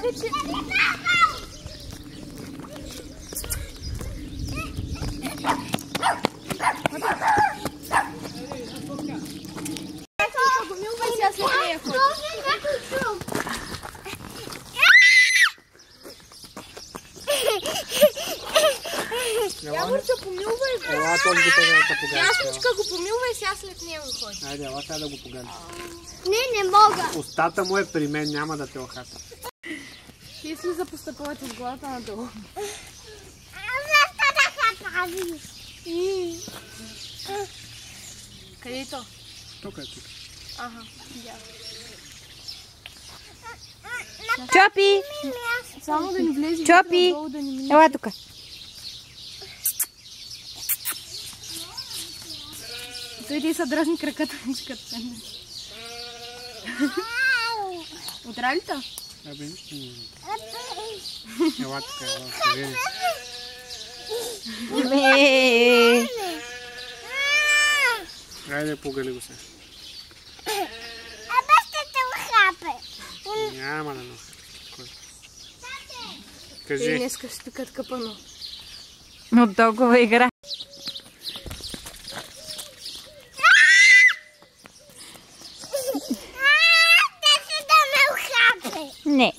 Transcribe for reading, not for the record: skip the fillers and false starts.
вече... Яворчо, помилвай го. Ела, този го трябва да поганя. Ясничка го помилвай, сега след него ходи. Айде, ела сега да го поганя. Не мога. Устата му е при мен, няма да те охата. Ти слиза по стъпалата с главата надолу. Защо да се прави? Къде е то? Тук е тук. Ага, видях. Чопи! Само да ни влезе. Чопи! Надолу да ни мине. Ела тук. Той ти са дръжни краката. Удра ли то? Абе, нищо не е. Ела тук, ела, кажи. Айде, погали го сега. Абе ще те ухапе. Няма да ме охата. Те Кажи. днеска ще пикат капано. От толкова игра. Те ще да ме ухапе. Не.